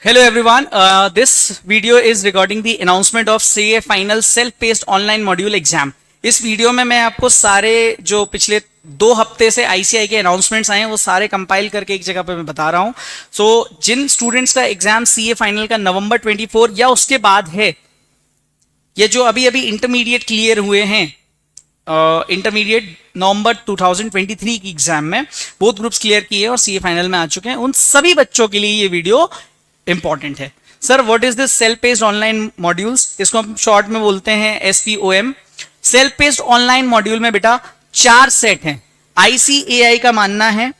Hello everyone, this video is regarding the announcement of CA Final Self-Paced Online Module Exam. इस video में मैं आपको सारे जो पिछले 2 हफ्ते से ICAI के अनाउंसमेंट्स आए हैं वो सारे कंपाइल करके एक जगह पे मैं बता रहा हूँ. सो जिन स्टूडेंट्स का एग्जाम CA फाइनल का नवंबर 24 या उसके बाद है, ये जो अभी अभी इंटरमीडिएट क्लियर हुए हैं, इंटरमीडिएट नवंबर 2023 की एग्जाम में बोथ ग्रुप्स क्लियर किए और CA फाइनल में आ चुके हैं, उन सभी बच्चों के लिए ये वीडियो इंपॉर्टेंट है. Sir what is this self paced online modules, इसको हम शॉर्ट में बोलते हैं SPOM. Self paced online module में बेटा 4 सेट हैं. ICAI का मानना है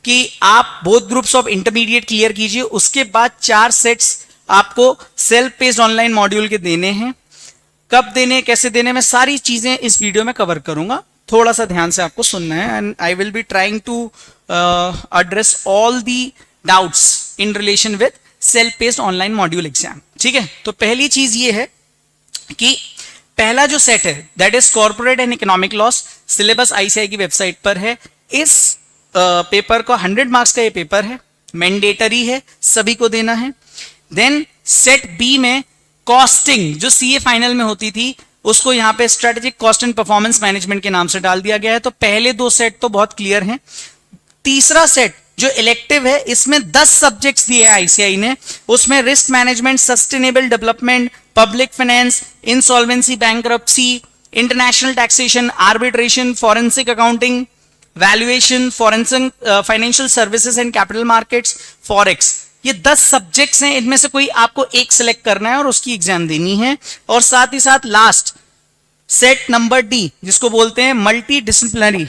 कि आप both groups of intermediate clear कीजिए, उसके बाद 4 सेट्स आपको सेल्फ पेस्ड ऑनलाइन मॉड्यूल के देने हैं. कब देने, कैसे देने, मैं सारी चीजें इस वीडियो में कवर करूंगा. थोड़ा सा ध्यान से आपको सुनना है and I will be trying to address all the doubts in relation with self paced online module exam. ठीक है, तो पहली चीज ये है कि पहला जो सेट है that is corporate and economic loss. Syllabus ICAI की वेबसाइट पर है. इस पेपर को 100 मार्क्स का ये पेपर है, मैंडेटरी है, सभी को देना है. देन सेट बी में कॉस्टिंग जो CA फाइनल में होती थी उसको यहाँ पे strategic cost and performance management के नाम से डाल दिया गया है. तो पहले 2 सेट तो बहुत क्लियर हैं. तीसरा सेट जो इलेक्टिव है, इसमें 10 सब्जेक्ट्स दिए हैं ICAI ने. उसमें risk management, sustainable development, public finance, insolvency, bankruptcy, international taxation, arbitration, forensic accounting, valuation, forensic financial services and capital markets, forex. ये 10 सब्जेक्ट्स हैं, इनमें से कोई आपको एक सिलेक्ट करना है और उसकी एग्जाम देनी है. और साथ ही साथ लास्ट सेट नंबर D जिसको बोलते हैं मल्टी डिसिप्लिनरी,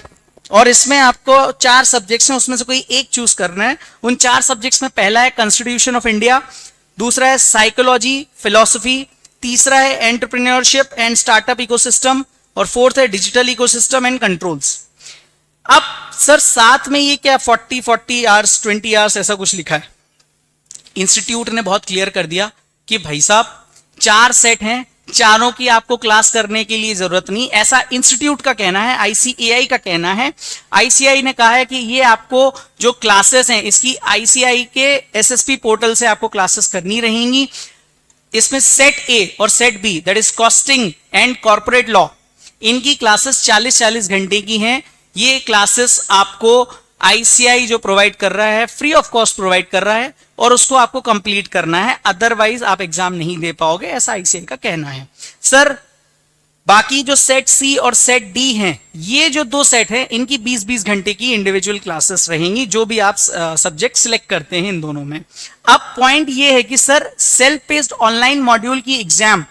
और इसमें आपको 4 सब्जेक्ट्स हैं, उसमें से कोई एक चूज करना है. उन 4 सब्जेक्ट्स में पहला है कॉन्स्टिट्यूशन ऑफ इंडिया, दूसरा है साइकोलॉजी, फिलॉसफी, तीसरा है एंटरप्रेन्योरशिप एंड स्टार्टअप इकोसिस्टम, और फोर्थ है डिजिटल इकोसिस्टम एंड कंट्रोल्स. अब सर साथ में ये क्या 40 आवर्स 20 आवर्स ऐसा कुछ लिखा है? इंस्टीट्यूट ने बहुत क्लियर कर दिया कि भाई साहब 4 सेट हैं, चारों की आपको क्लास करने के लिए जरूरत नहीं. ऐसा इंस्टीट्यूट का कहना है, ICAI का कहना है. ICAI ने कहा है कि ये आपको जो क्लासेस हैं इसकी ICAI के SSP पोर्टल से आपको क्लासेस करनी रहेंगी. इसमें सेट A और set B that is costing and corporate law, इनकी क्लासेस 40-40 घंटे की हैं. ये क्लासेस आपको ICAI जो प्रोवाइड कर रहा है, फ्री ऑफ कॉस्ट प्रोवाइड कर रहा है, और उसको आपको कंप्लीट करना है, अदरवाइज आप एग्जाम नहीं दे पाओगे, ऐसा ICAI का कहना है. सर बाकी जो सेट C और सेट D हैं, ये जो 2 सेट हैं, इनकी 20-20 घंटे की इंडिविजुअल क्लासेस रहेंगी, जो भी आप सब्जेक्ट सिलेक्ट करते हैं इन दोनों में. अब पॉइंट ये है कि sir self paced online module की एग्जाम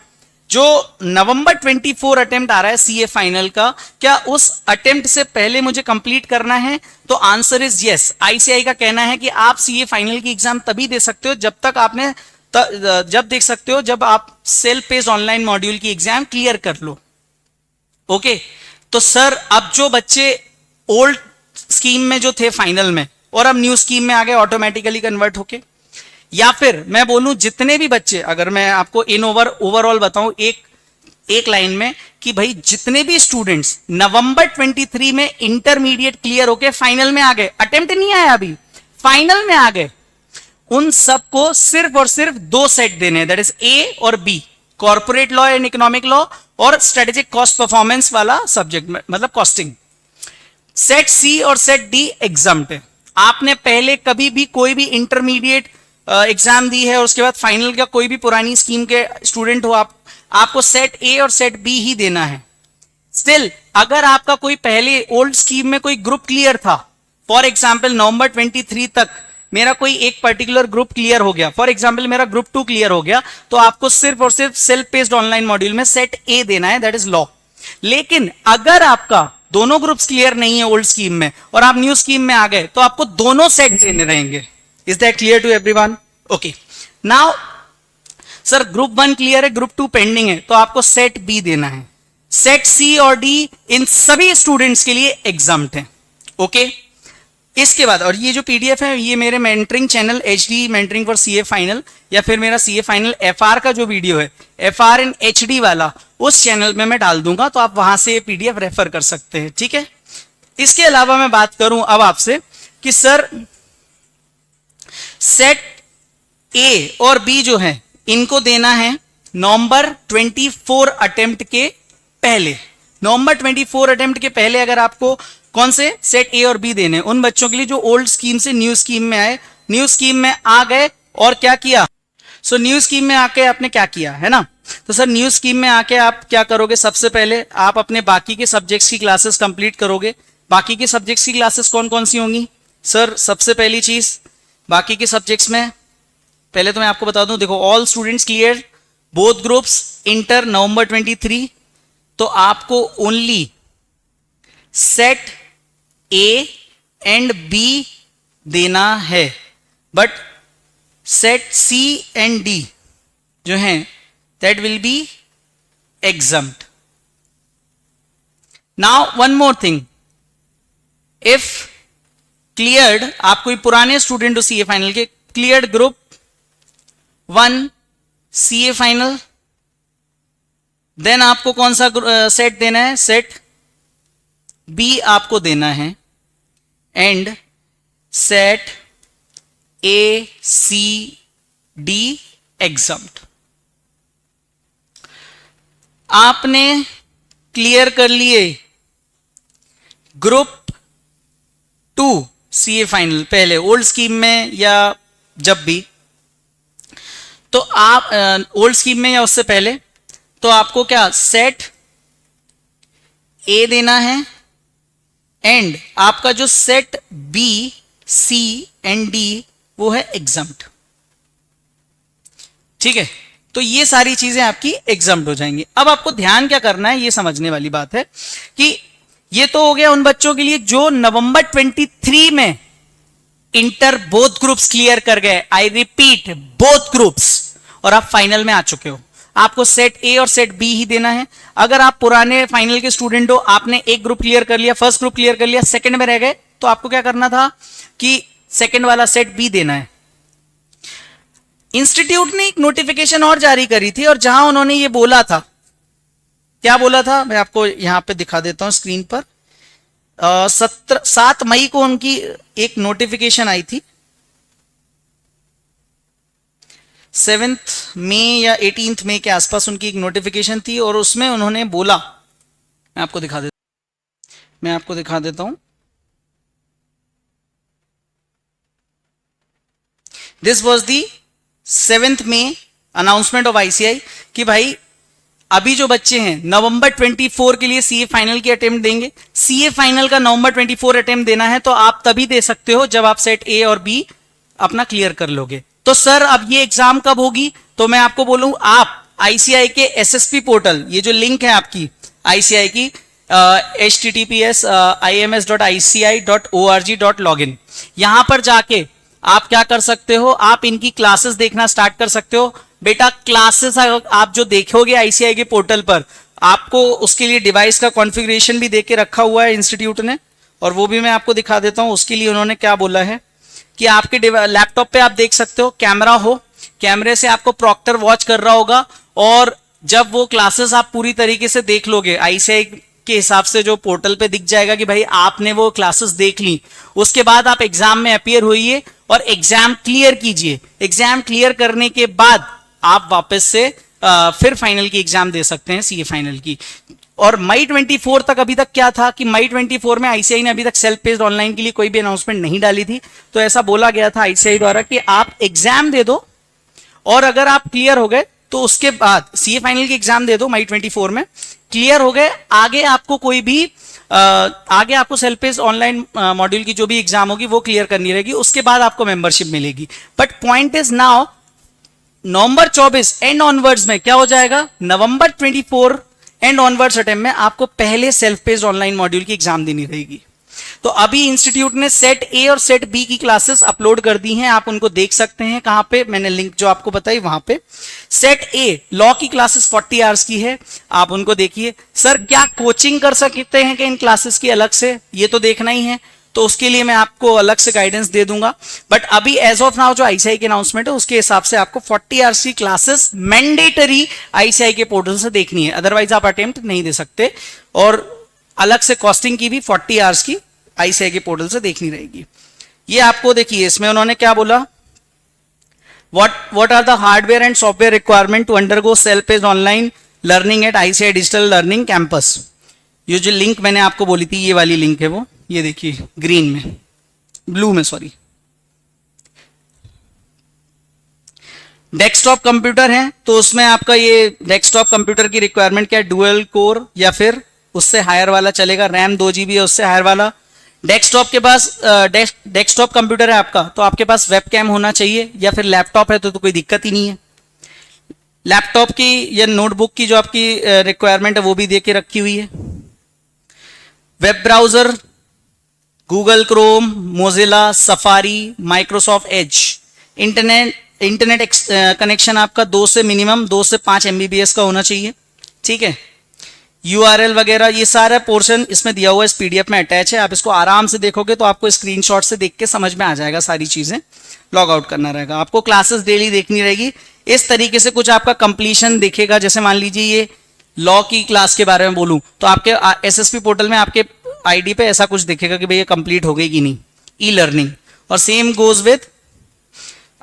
जो नवंबर 24 अटेम्प्ट आ रहा है CA फाइनल का, क्या उस अटेम्प्ट से पहले मुझे कंप्लीट करना है? तो आंसर इज यस. ICAI का कहना है कि आप CA फाइनल की एग्जाम तभी दे सकते हो जब तक आपने जब देख सकते हो जब आप सेल्फ पेस्ड ऑनलाइन मॉड्यूल की एग्जाम क्लियर कर लो. ओके, तो सर अब जो बच्चे ओल्ड स्कीम में जो थे फाइनल में और अब न्यू स्कीम में आ गए ऑटोमेटिकली कन्वर्ट होके, या फिर मैं बोलूं जितने भी बच्चे, अगर मैं आपको ओवरऑल बताऊं एक लाइन में कि भाई जितने भी स्टूडेंट्स नवंबर 23 में इंटरमीडिएट क्लियर होके फाइनल में आ गए, अटेम्प्ट नहीं आया अभी, फाइनल में आ गए, उन सबको सिर्फ और सिर्फ 2 सेट देने हैं, दैट इज A और B, corporate law and economic law और स्ट्रेटेजिक कॉस्ट परफॉर्मेंस वाला सब्जेक्ट मतलब कॉस्टिंग. सेट C और सेट D एग्जाम्प्ट है. आपने पहले कभी भी कोई भी इंटरमीडिएट एग्जाम दी है और उसके बाद फाइनल का कोई भी पुरानी स्कीम के स्टूडेंट हो, आपको सेट A और सेट B ही देना है. स्टिल अगर आपका कोई पहले ओल्ड स्कीम में कोई ग्रुप क्लियर था, फॉर एग्जांपल नवंबर 23 तक मेरा कोई एक पर्टिकुलर ग्रुप क्लियर हो गया, फॉर एग्जांपल मेरा ग्रुप 2 क्लियर हो गया, तो आपको सिर्फ और सिर्फ सेल्फ पेस्ड ऑनलाइन मॉड्यूल में सेट A देना है, दैट इज लॉ. लेकिन अगर आपका दोनों ग्रुप्स क्लियर नहीं है ओल्ड स्कीम में और आप न्यू स्कीम में आ गए, तो आपको दोनों सेट देने रहेंगे. Is that clear to everyone? Okay. Now, sir group 1 clear है, ग्रुप 2 पेंडिंग है, तो आपको सेट B देना है. सेट C और D इन सभी स्टूडेंट्स के लिए एग्जाम्प्ट है. ओके, इसके बाद, और ये जो PDF है ये मेरे mentoring channel HD mentoring for CA final, या फिर मेरा CA फाइनल FR का जो वीडियो है FR इन HD वाला, उस चैनल में मैं डाल दूंगा, तो आप वहां से PDF रेफर कर सकते हैं. ठीक है, इसके अलावा मैं बात करूं अब आपसे कि सर सेट ए और बी जो है इनको देना है नवंबर 24 अटेम्प्ट के पहले। नवंबर 24 अटेम्प्ट के पहले अगर आपको कौन से सेट ए और बी देने, उन बच्चों के लिए जो ओल्ड स्कीम से न्यू स्कीम में आए, न्यू स्कीम में आ गए और क्या किया, सो न्यू स्कीम में आके आपने क्या किया है ना। तो सर न्यू स्कीम में आके आप क्या करोगे, सबसे पहले आप अपने बाकी के सब्जेक्ट्स की क्लासेस कंप्लीट करोगे। बाकी के सब्जेक्ट्स की क्लासेस कौन कौन सी होंगी सर, सबसे पहली चीज बाकी के सब्जेक्ट्स में पहले तो मैं आपको बता दूं, देखो all students clear both groups inter November 23, तो आपको only set A and B देना है, but set C and D जो है that will be exempt. Now one more thing, if cleared, आप कोई पुराने स्टूडेंट हो सीए फाइनल के, cleared group 1 CA final, then आपको कौन सा सेट देना है, सेट बी आपको देना है, and set A C D exempt. आपने क्लियर कर लिए ग्रुप 2 सीए फाइनल पहले ओल्ड स्कीम में या जब भी, तो आप ओल्ड स्कीम में या उससे पहले, तो आपको क्या सेट ए देना है, एंड आपका जो set B C and D वो है एग्जम्प्ट। ठीक है, तो ये सारी चीजें आपकी एग्जम्प्ट हो जाएंगी। अब आपको ध्यान क्या करना है, ये समझने वाली बात है कि ये तो हो गया उन बच्चों के लिए जो नवंबर 23 में इंटर बोथ ग्रुप्स क्लियर कर गए, आई रिपीट बोथ ग्रुप्स, और आप फाइनल में आ चुके हो। आपको सेट ए और सेट बी ही देना है। अगर आप पुराने फाइनल के स्टूडेंट हो, आपने एक ग्रुप क्लियर कर लिया, फर्स्ट ग्रुप क्लियर कर लिया, सेकंड में रह गए, तो आपको क्या करना था कि सेकंड वाला सेट बी देना है। इंस्टीट्यूट ने एक नोटिफिकेशन और जारी करी थी, और जहां उन्होंने ये बोला था, क्या बोला था मैं आपको यहां पे दिखा देता हूं स्क्रीन पर। 7 मई को उनकी एक नोटिफिकेशन आई थी, 7 मई या 18 मई के आसपास उनकी एक नोटिफिकेशन थी, और उसमें उन्होंने बोला, मैं आपको दिखा देता हूं। This was the 7 May announcement of ICI कि भाई अभी जो बच्चे हैं नवंबर 24 के लिए सीए फाइनल की अटेम्प्ट देंगे। सीए फाइनल का नवंबर 24 अटेम्प्ट देना है, तो आप तभी दे सकते हो जब आप सेट ए और बी अपना क्लियर कर लोगे। तो सर अब ये एग्जाम कब होगी, तो मैं आपको बोलूं, आप आईसीआई के एसएसपी पोर्टल, ये जो लिंक है आपकी आईसीआई की https://ims.ici.org.login, यहां पर जाके आप क्या कर सकते हो, आप इनकी क्लासेस देखना स्टार्ट कर सकते हो। बेटा क्लासेस आप जो देखोगे आईसीआई के पोर्टल पर, आपको उसके लिए डिवाइस का कॉन्फ़िगरेशन भी देके रखा हुआ है इंस्टीट्यूट ने, और वो भी मैं आपको दिखा देता हूं। उसके लिए उन्होंने क्या बोला है कि आपके लैपटॉप पे आप देख सकते हो, कैमरा हो, कैमरे से आपको प्रॉक्टर वॉच कर रहा होगा, और जब वो क्लासेस आप पूरी तरीके से देख लोगे, आईसीआई के हिसाब से जो पोर्टल पे दिख जाएगा कि भाई आपने वो क्लासेस देख ली, उसके बाद आप एग्जाम में अपीयर होइए और एग्जाम क्लियर कीजिए। एग्जाम क्लियर करने के बाद आप वापस से फिर फाइनल की एग्जाम दे सकते हैं, सीए फाइनल की। और मई 24 तक, अभी तक क्या था कि मई 24 में आईसीआई ने अभी तक सेल्फ पेस्ड ऑनलाइन के लिए कोई भी अनाउंसमेंट नहीं डाली थी, तो ऐसा बोला गया था आईसीआई द्वारा कि आप एग्जाम दे दो, और अगर आप क्लियर हो गए तो उसके बाद सीए फाइनल की एग्जाम दे दो मई 24 में, क्लियर हो गए, आगे आपको कोई भी आगे आपको सेल्फ पेस्ड ऑनलाइन मॉड्यूल की जो भी एग्जाम होगी वो क्लियर करनी रहेगी, उसके बाद आपको मेंबरशिप मिलेगी। But point is now November 24 and onwards में क्या हो जाएगा, नवंबर 24 एंड ऑनवर्ड्स अटेम्प्ट में आपको पहले सेल्फ पेस्ड ऑनलाइन मॉड्यूल की एग्जाम देनी रहेगी। तो अभी इंस्टीट्यूट ने सेट ए और सेट बी की क्लासेस अपलोड कर दी हैं, आप उनको देख सकते हैं। कहां पे, मैंने लिंक जो आपको बताई वहां पे। सेट ए लॉ की क्लासेस 40 आवर्स की है, आप उनको देखिए। सर क्या कोचिंग कर सकते हैं कि इन क्लासेस की अलग से, ये तो देखना ही है, तो उसके लिए मैं आपको अलग से गाइडेंस दे दूंगा। बट अभी एज ऑफ नाउ जो आईसीआई की अनाउंसमेंट है उसके हिसाब से आपको 40 आवर्स की क्लासेस मैंडेटरी आईसीआई के पोर्टल से देखनी है, अदरवाइज आप अटेम्प्ट नहीं दे सकते। और अलग से कॉस्टिंग की भी 40 आवर्स की आईसीआई के पोर्टल से देखनी रहेगी। ये आपको देखिए, इसमें उन्होंने क्या बोला, what are the hardware and software requirement to undergo self paced online learning at ICI digital learning campus. ये जो लिंक मैंने आपको बोली थी, ये वाली लिंक है वो, ये देखिए ग्रीन में, ब्लू में सॉरी। डेस्कटॉप कंप्यूटर है तो उसमें आपका ये डेस्कटॉप कंप्यूटर की रिक्वायरमेंट क्या है, डुअल कोर या फिर उससे हायर वाला चलेगा, रैम 2 GB है उससे हायर वाला। डेस्कटॉप के पास डेस्कटॉप कंप्यूटर है आपका तो आपके पास वेबकैम होना चाहिए, या फिर लैपटॉप है तो कोई दिक्कत ही नहीं है। लैपटॉप की या नोटबुक की जो आपकी रिक्वायरमेंट है वो भी दे के रखी हुई है। Web browser Google Chrome, Mozilla, safari, Microsoft Edge. Internet connection आपका 2 से मिनिमम 2 से 5 MBPS का होना चाहिए, ठीक है। URL वगैरह ये सारा पोर्शन इसमें दिया हुआ है, इस PDF में अटैच है। आप इसको आराम से देखोगे तो आपको स्क्रीनशॉट से देख के समझ में आ जाएगा, सारी चीजें लॉग आउट करना रहेगा आपको। क्लासेस डेली देखनी रहेगी। इस तरीके से कुछ आपका कंप्लीशन दिखेगा। जैसे मान लीजिए ये लॉ की क्लास के बारे में बोलूं तो आपके SSP पोर्टल में आपके ID पे ऐसा कुछ दिखेगा कि भैया कंप्लीट हो गई कि नहीं, ई लर्निंग। और same goes with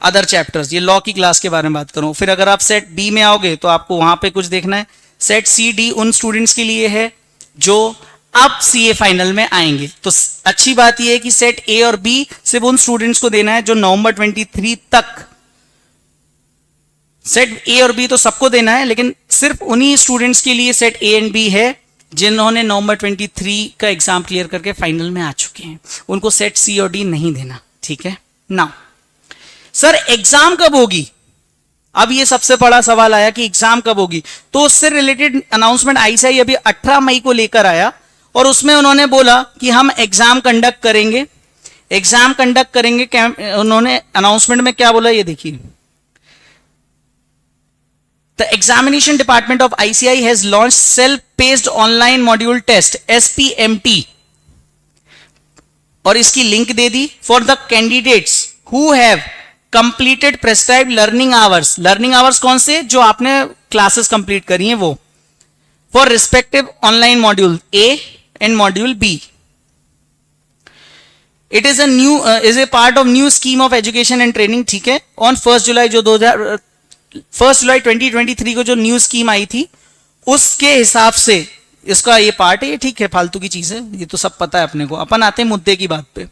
other chapters. ये लॉ की क्लास के बारे में बात करूं। फिर अगर आप सेट B में आओगे तो आपको वहां पे कुछ देखना है। सेट CD उन स्टूडेंट्स के लिए है जो अब CA फाइनल में आएंगे। तो अच्छी बात यह है कि सेट A और B सिर्फ उन स्टूडेंट्स को देना है जो नवंबर 23 तक। सेट A और B तो सबको देना है, लेकिन सिर्फ उन्हीं स्टूडेंट्स के लिए सेट A एंड B है जिन्होंने नवंबर 23 का एग्जाम क्लियर करके फाइनल में आ चुके हैं। उनको सेट C और D नहीं देना, ठीक है ना। सर एग्जाम कब होगी? अब ये सबसे बड़ा सवाल आया कि एग्जाम कब होगी। तो उससे रिलेटेड अनाउंसमेंट ICI अभी 18 मई को लेकर आया और उसमें उन्होंने बोला कि हम एग्जाम कंडक्ट करेंगे। एग्जाम कंडक्ट करेंगे, उन्होंने अनाउंसमेंट में क्या बोला ये देखिए। The examination department of ICI has launched self-paced online module test SPMT और इसकी link they the for the candidates who have completed prescribed learning hours। learning hours कौन से? जो आपने क्लासेस कंप्लीट करी हैं वो, for respective online module A and module B। It is a part of new scheme of education and training, ठीक है। on 1 जुलाई जो 1 जुलाई 2023 को जो न्यू स्कीम आई थी उसके हिसाब से इसका ये पार्ट है। ये ठीक है, फालतू की चीज है, ये तो सब पता है अपने को। अपन आते हैं मुद्दे की बात पे।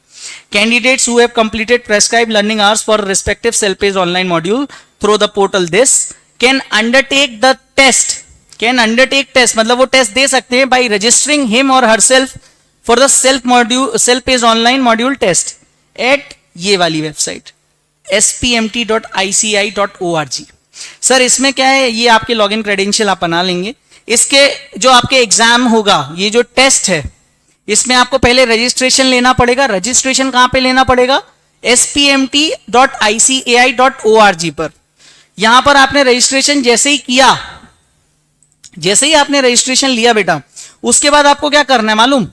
Candidates who have completed prescribed learning hours for respective self paced online module through the portal this can undertake the test. Can undertake test मतलब वो टेस्ट दे सकते हैं बाय रजिस्टरिंग हिम और herself for the self paced online module test at ये वाली website spmt.ici.org। Sir इसमें क्या है, ये आपके लॉगिन क्रेडेंशियल आप बना लेंगे। इसके जो आपके एग्जाम होगा, ये जो टेस्ट है, इसमें आपको पहले रजिस्ट्रेशन लेना पड़ेगा। रजिस्ट्रेशन कहां पे लेना पड़ेगा? spmt.ici.org पर। यहां पर आपने रजिस्ट्रेशन जैसे ही किया, जैसे ही आपने रजिस्ट्रेशन लिया बेटा, उसके बाद आपको क्या करना है मालूम?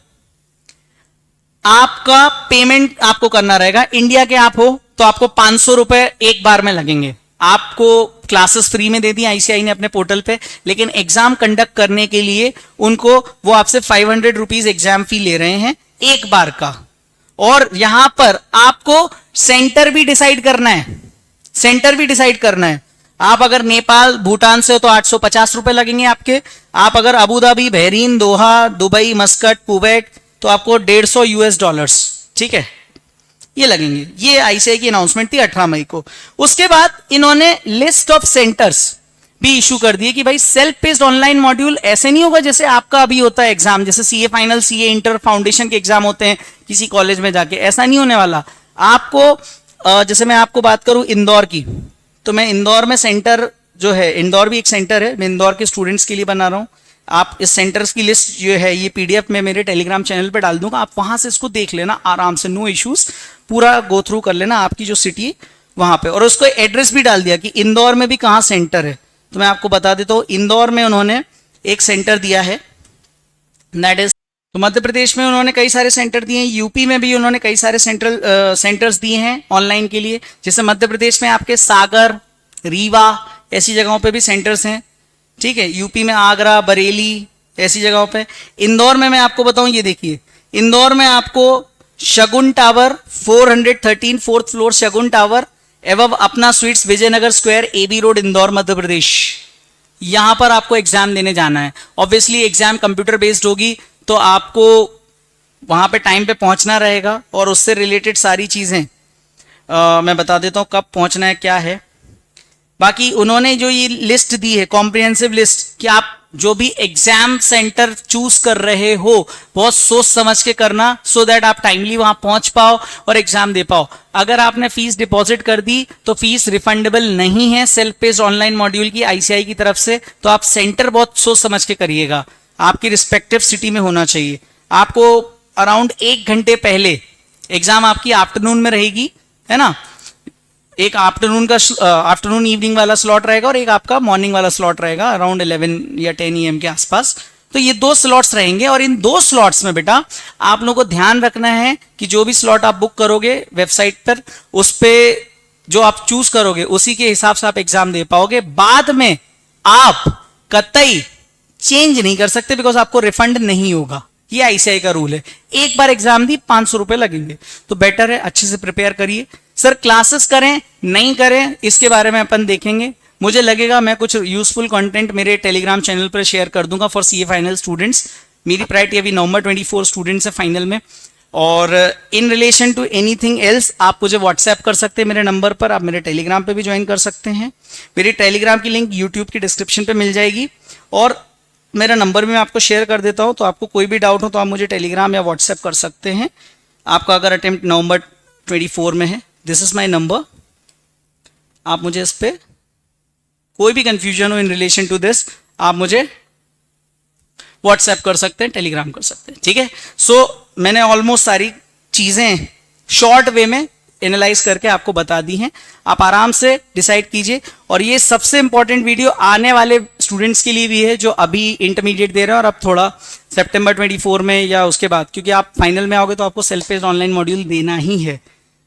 आपका पेमेंट आपको करना रहेगा। इंडिया के आप हो तो आपको 500 रुपए एक बार में लगेंगे। आपको क्लासेस फ्री में दे दी ICI ने अपने पोर्टल पे, लेकिन एग्जाम कंडक्ट करने के लिए उनको वो आपसे 500 रुपीज एग्जाम फी ले रहे हैं एक बार का। और यहां पर आपको सेंटर भी डिसाइड करना है। सेंटर भी डिसाइड करना है। आप अगर नेपाल भूटान से हो तो 850 रुपए लगेंगे आपके। आप अगर अबू धाबी, बहरीन, दोहा, दुबई, मस्कट, कुवैत तो आपको $150, ठीक है, ये लगेंगे। ये ICI की अनाउंसमेंट थी 18 मई को। उसके बाद इन्होंने लिस्ट ऑफ सेंटर्स भी इशू कर दिए कि भाई सेल्फ पेस्ड ऑनलाइन मॉड्यूल ऐसे नहीं होगा जैसे आपका अभी होता है एग्जाम, जैसे CA final, CA inter, foundation के एग्जाम होते हैं किसी कॉलेज में जाके, ऐसा नहीं होने वाला। आपको जैसे मैं आपको बात करूं इंदौर की, तो मैं इंदौर में सेंटर जो है, इंदौर भी एक सेंटर है, मैं इंदौर के स्टूडेंट्स के लिए बना रहा हूं। आप इस सेंटर्स की लिस्ट जो है ये PDF में मेरे टेलीग्राम चैनल पे डाल दूंगा, आप वहां से इसको देख लेना आराम से, नो इश्यूज, पूरा गो थ्रू कर लेना आपकी जो सिटी वहां पे। और उसको एड्रेस भी डाल दिया कि इंदौर में भी कहाँ सेंटर है। तो मैं आपको बता देता हूँ, इंदौर में उन्होंने एक सेंटर दिया है, दैट इज, तो मध्य प्रदेश में उन्होंने कई सारे सेंटर दिए हैं, यूपी में भी उन्होंने कई सारे सेंटर्स दिए हैं ऑनलाइन के लिए। जैसे मध्य प्रदेश में आपके सागर, रीवा ऐसी जगहों पे भी सेंटर्स हैं, ठीक है। यूपी में आगरा, बरेली ऐसी जगहों पे। इंदौर में मैं आपको बताऊं, ये देखिए, इंदौर में आपको Shagun tower 413 4th floor Shagun tower एवं Apna sweets Vijaynagar square AB road Indore Madhya Pradesh, यहां पर आपको एग्जाम देने जाना है। ऑब्वियसली एग्जाम कंप्यूटर बेस्ड होगी तो आपको वहां पे टाइम पे पहुंचना रहेगा और उससे रिलेटेड सारी चीजें मैं बता देता हूं कब पहुंचना है क्या है। बाकी उन्होंने जो ये लिस्ट दी है कॉम्प्रिहेंसिव लिस्ट कि आप जो भी एग्जाम सेंटर चूज कर रहे हो बहुत सोच समझ के करना, सो दैट आप टाइमली वहां पहुंच पाओ और एग्जाम दे पाओ। अगर आपने फीस डिपॉजिट कर दी तो फीस रिफंडेबल नहीं है सेल्फ पेस्ड ऑनलाइन मॉड्यूल की ICAI की तरफ से, तो आप सेंटर बहुत सोच समझ के करिएगा। आपकी रिस्पेक्टिव सिटी में होना चाहिए। आपको अराउंड 1 घंटे पहले एग्जाम आपकी आफ्टरनून में रहेगी, है ना, एक आफ्टरनून इवनिंग वाला स्लॉट रहेगा और एक आपका मॉर्निंग वाला स्लॉट रहेगा अराउंड 11 या 10 AM के आसपास। तो ये 2 स्लॉट्स रहेंगे और इन 2 स्लॉट्स में बेटा आप लोगों को ध्यान रखना है कि जो भी स्लॉट आप बुक करोगे वेबसाइट पर, उस पे जो आप चूज करोगे उसी के हिसाब से आप एग्जाम दे पाओगे। बाद में आप कतई चेंज नहीं कर सकते बिकॉज आपको रिफंड नहीं होगा। ये ICAI का रूल है। एक बार एग्जाम दी 500 रुपए लगेंगे, तो बेटर है अच्छे से प्रिपेयर करिए। सर क्लासेस करें नहीं करें इसके बारे में अपन देखेंगे। मुझे लगेगा मैं कुछ यूजफुल कंटेंट मेरे टेलीग्राम चैनल पर शेयर कर दूंगा फॉर CA फाइनल स्टूडेंट्स। मेरी प्रायोरिटी अभी नवंबर 24 स्टूडेंट्स है फाइनल में। और in relation to anything else आप मुझे व्हाट्सएप कर सकते हैं मेरे नंबर पर, आप मेरे टेलीग्राम पे भी ज्वाइन कर सकते हैं। मेरी टेलीग्राम की लिंक यूट्यूब की डिस्क्रिप्शन पे मिल जाएगी और मेरा नंबर भी मैं आपको शेयर कर देता हूं, तो आपको कोई भी डाउट हो तो आप मुझे टेलीग्राम या व्हाट्सएप कर सकते हैं। आपका अगर अटेम्प्ट नवंबर 24 में है, दिस इज माय नंबर। आप मुझे इस पे कोई भी कंफ्यूजन हो इन रिलेशन टू दिस आप मुझे व्हाट्सएप कर सकते हैं, टेलीग्राम कर सकते हैं, ठीक है। सो मैंने ऑलमोस्ट सारी चीजें शॉर्ट वे में एनालाइज करके आपको बता दी हैं। आप आराम से डिसाइड कीजिए। और ये सबसे इंपॉर्टेंट वीडियो आने वाले स्टूडेंट्स के लिए भी है जो अभी इंटरमीडिएट दे रहे हैं और अब थोड़ा सितंबर 24 में या उसके बाद, क्योंकि आप फाइनल में आओगे तो आपको सेल्फ पेस्ड ऑनलाइन मॉड्यूल देना ही है।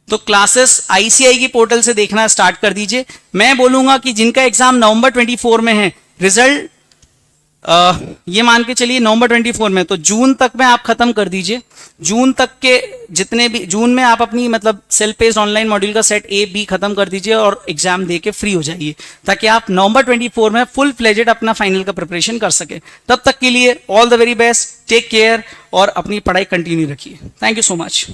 तो क्लासेस ICAI की पोर्टल से देखना स्टार्ट कर दीजिए। मैं बोलूंगा कि जिनका एग्जाम नवंबर 24 में है, रिजल्ट ये मान के चलिए नवंबर 24 में, तो जून तक में आप खत्म कर दीजिए। जून तक के जितने भी जून में आप अपनी मतलब सेल्फ पेस्ड ऑनलाइन मॉड्यूल का सेट A B खत्म कर दीजिए और एग्जाम दे के फ्री हो जाइए, ताकि आप नवंबर 24 में फुल फ्लेजेड अपना फाइनल का प्रिपरेशन कर सके। तब तक के लिए all the very best, take care और अपनी पढ़ाई कंटिन्यू रखिए। Thank you so much.